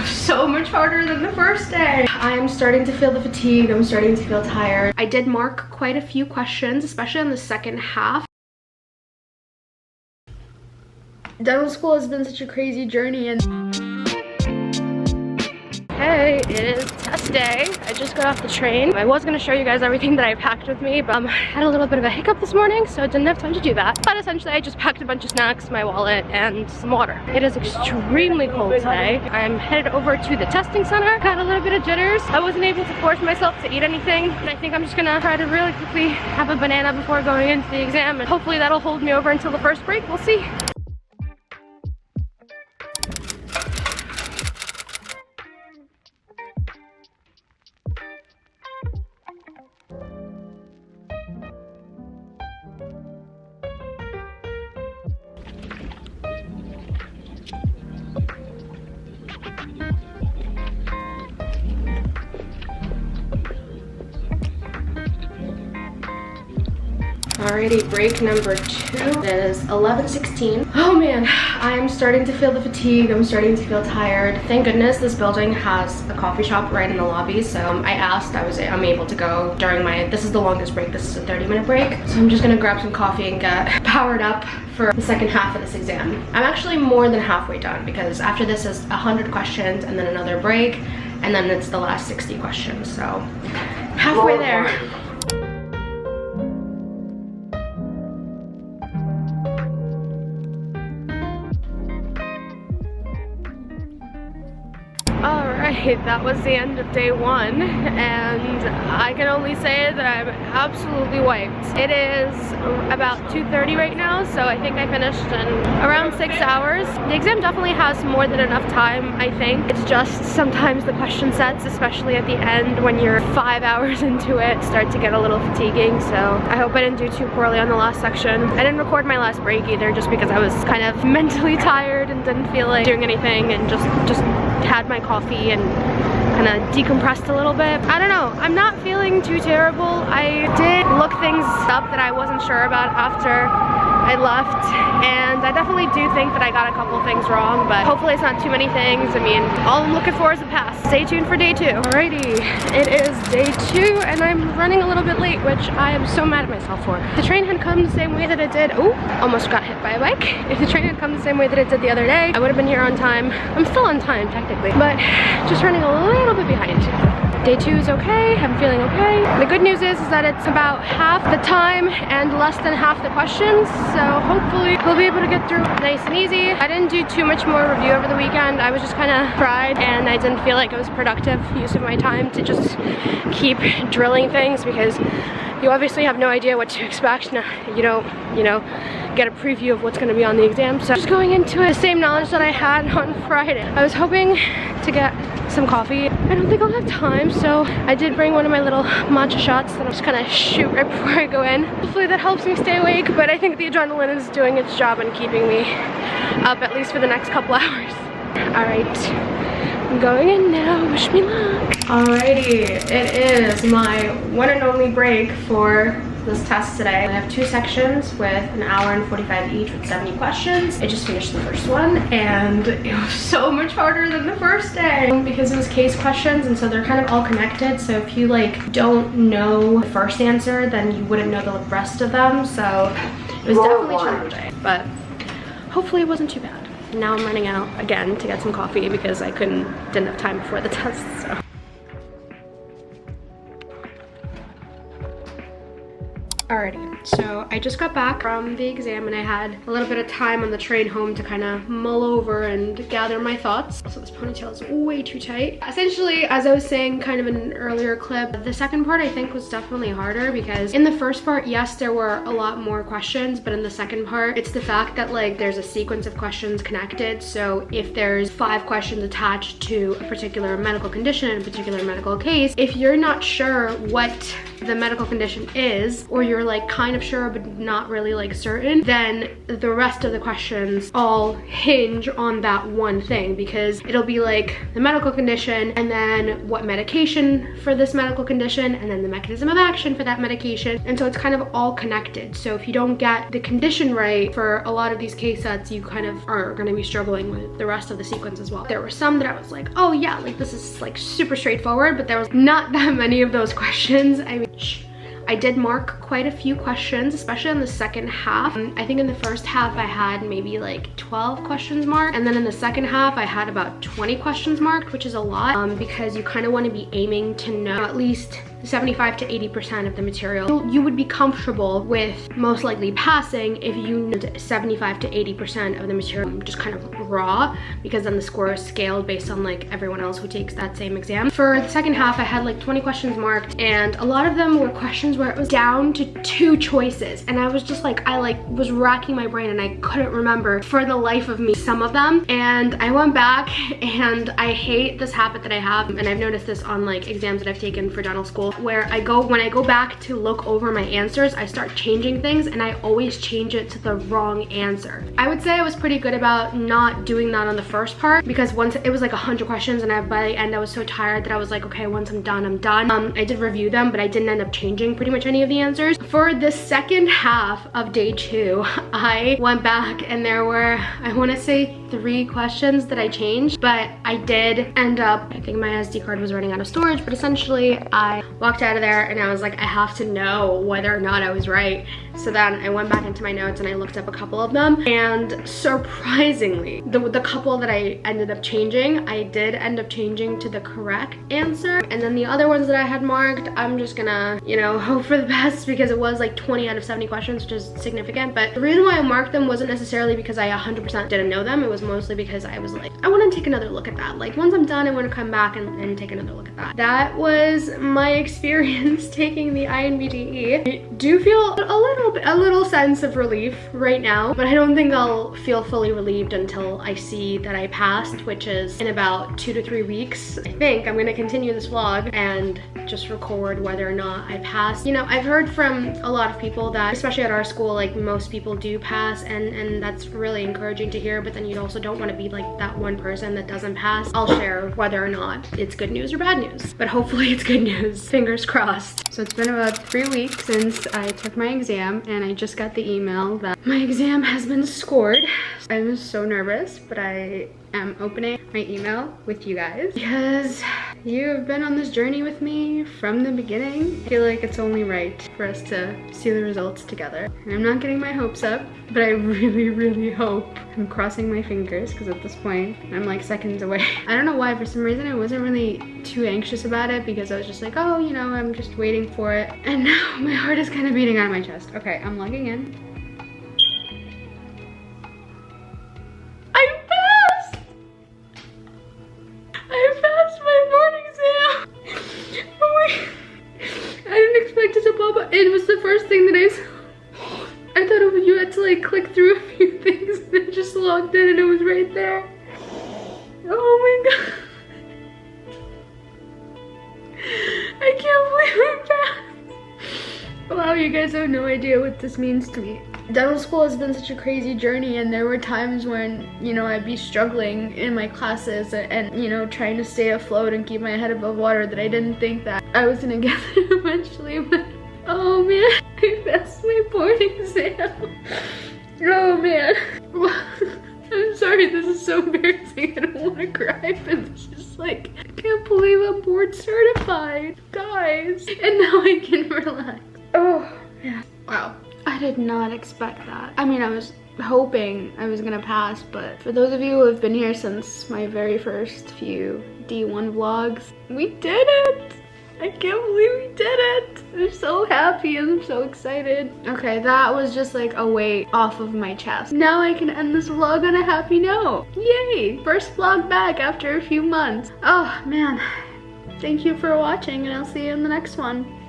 was so much harder than the first day. I'm starting to feel the fatigue. I'm starting to feel tired. I did mark quite a few questions, especially on the second half. Dental school has been such a crazy journey, and hey, it is test day. I just got off the train. I was gonna show you guys everything that I packed with me, but I had a little bit of a hiccup this morning, so I didn't have time to do that. But essentially, I just packed a bunch of snacks, my wallet, and some water. It is extremely cold today. I'm headed over to the testing center. Got a little bit of jitters. I wasn't able to force myself to eat anything, and I think I'm just gonna try to really quickly have a banana before going into the exam, and hopefully that'll hold me over until the first break. We'll see. Alrighty, break number 2 is 11:16. Oh man, I'm starting to feel the fatigue. I'm starting to feel tired. Thank goodness this building has a coffee shop right in the lobby, so I asked, I'm able to go during this is the longest break. This is a 30-minute break, so I'm just gonna grab some coffee and get powered up for the second half of this exam. I'm actually more than halfway done because after this is 100 questions and then another break, and then it's the last 60 questions, so halfway there. Alright, that was the end of day 1, and I can only say that I'm absolutely wiped. It is about 2:30 right now, so I think I finished in around 6 hours. The exam definitely has more than enough time, I think. It's just sometimes the question sets, especially at the end when you're 5 hours into it, start to get a little fatiguing, so I hope I didn't do too poorly on the last section. I didn't record my last break either, just because I was kind of mentally tired and didn't feel like doing anything, and just had my coffee and kind of decompressed a little bit. I don't know, I'm not feeling too terrible. I did look things up that I wasn't sure about after I left, and I definitely do think that I got a couple things wrong, but hopefully it's not too many things. I mean, all I'm looking for is a pass. Stay tuned for day 2. Alrighty, it is day 2, and I'm running a little bit late, which I am so mad at myself for. If the train had come the same way that it did, almost got hit by a bike. If the train had come the same way that it did the other day, I would have been here on time. I'm still on time, technically, but just running a little bit behind. Day 2 is okay, I'm feeling okay. The good news is that it's about half the time and less than half the questions, so hopefully we'll be able to get through nice and easy. I didn't do too much more review over the weekend. I was just kind of fried, and I didn't feel like it was productive use of my time to just keep drilling things, because you obviously have no idea what to expect. No, you don't, get a preview of what's going to be on the exam. So just going into it, the same knowledge that I had on Friday. I was hoping to get some coffee. I don't think I'll have time, so I did bring one of my little matcha shots that I'm just gonna shoot right before I go in. Hopefully that helps me stay awake, but I think the adrenaline is doing its job and keeping me up at least for the next couple hours. Alright, I'm going in now. Wish me luck. Alrighty, it is my one and only break for this test today. I have 2 sections with an hour and 45 each with 70 questions. I just finished the first one, and it was so much harder than the first day because it was case questions, and so they're kind of all connected. So if you don't know the first answer, then you wouldn't know the rest of them. So it was definitely challenging, but hopefully it wasn't too bad. Now I'm running out again to get some coffee because I didn't have time before the test, so. Alrighty, so I just got back from the exam and I had a little bit of time on the train home to kind of mull over and gather my thoughts. So this ponytail is way too tight. Essentially, as I was saying kind of in an earlier clip, the second part I think was definitely harder because in the first part, yes, there were a lot more questions, but in the second part, it's the fact that there's a sequence of questions connected. So if there's 5 questions attached to a particular medical condition and a particular medical case, if you're not sure what the medical condition is, or you're kind kind of sure but not really like certain, then the rest of the questions all hinge on that one thing, because it'll be like the medical condition and then what medication for this medical condition and then the mechanism of action for that medication. And so it's kind of all connected. So if you don't get the condition right for a lot of these case sets, you kind of are going to be struggling with the rest of the sequence as well. There were some that I was like, oh yeah, like this is like super straightforward, but there was not that many of those questions. I mean, I did mark quite a few questions, especially in the second half. I think in the first half I had maybe like 12 questions marked, and then in the second half I had about 20 questions marked, which is a lot, because you kind of want to be aiming to know at least 75 to 80% of the material. You would be comfortable with most likely passing if you knew 75 to 80% of the material just kind of raw, because then the score is scaled based on like everyone else who takes that same exam. For the second half, I had like 20 questions marked, and a lot of them were questions where it was down to 2 choices, and I was just like, I like was racking my brain and I couldn't remember for the life of me some of them. And I went back, and I hate this habit that I have, and I've noticed this on like exams that I've taken for dental school, where when I go back to look over my answers, I start changing things, and I always change it to the wrong answer. I would say I was pretty good about not doing that on the first part, because once it was like 100 questions, and by the end I was so tired that I was like, okay, once I'm done, I'm done. I did review them, but I didn't end up changing pretty much any of the answers. For the second half of day 2, I went back, and there were, I want to say 3 questions that I changed, but I did end up, I think my SD card was running out of storage, but essentially I walked out of there and I was like, I have to know whether or not I was right. So then I went back into my notes and I looked up a couple of them, and surprisingly, the couple that I ended up changing, I did end up changing to the correct answer. And then the other ones that I had marked, I'm just gonna, you know, hope for the best, because it was like 20 out of 70 questions, which is significant. But the reason why I marked them wasn't necessarily because I 100% didn't know them. It was mostly because I was like, I want to take another look at that. Like once I'm done, I want to come back and take another look at that. That was my experience taking the INBDE. I do feel a little sense of relief right now, but I don't think I'll feel fully relieved until I see that I passed, which is in about 2 to 3 weeks. I think I'm gonna continue this vlog and just record whether or not I passed. You know, I've heard from a lot of people that, especially at our school, like most people do pass, and that's really encouraging to hear, but then you also don't want to be like that one person that doesn't pass. I'll share whether or not it's good news or bad news, but hopefully it's good news. Fingers crossed. So it's been about 3 weeks since I took my exam, and I just got the email that my exam has been scored. I'm so nervous, but I am opening my email with you guys because you have been on this journey with me from the beginning. I feel like it's only right for us to see the results together. And I'm not getting my hopes up, but I really hope. I'm crossing my fingers, because at this point I'm like seconds away. I don't know why, for some reason I wasn't really too anxious about it, because I was just like, oh, you know, I'm just waiting for it. And now my heart is kind of beating out of my chest. Okay, I'm logging in. It was the first thing that I saw. I thought you had to like click through a few things, and then just logged in and it was right there. Oh my god. I can't believe I passed. Wow, you guys have no idea what this means to me. Dental school has been such a crazy journey, and there were times when, you know, I'd be struggling in my classes and, you know, trying to stay afloat and keep my head above water, that I didn't think that I was gonna get there eventually, but oh man, I passed my board exam. Oh man. I'm sorry, this is so embarrassing. I don't want to cry, but it's just like, I can't believe I'm board certified, guys. And now I can relax. Oh man. Wow. I did not expect that. I mean, I was hoping I was gonna pass, but for those of you who have been here since my very first few D1 vlogs, we did it! I can't believe we did it! I'm so happy and I'm so excited. Okay, that was just like a weight off of my chest. Now I can end this vlog on a happy note. Yay! First vlog back after a few months. Oh man. Thank you for watching, and I'll see you in the next one.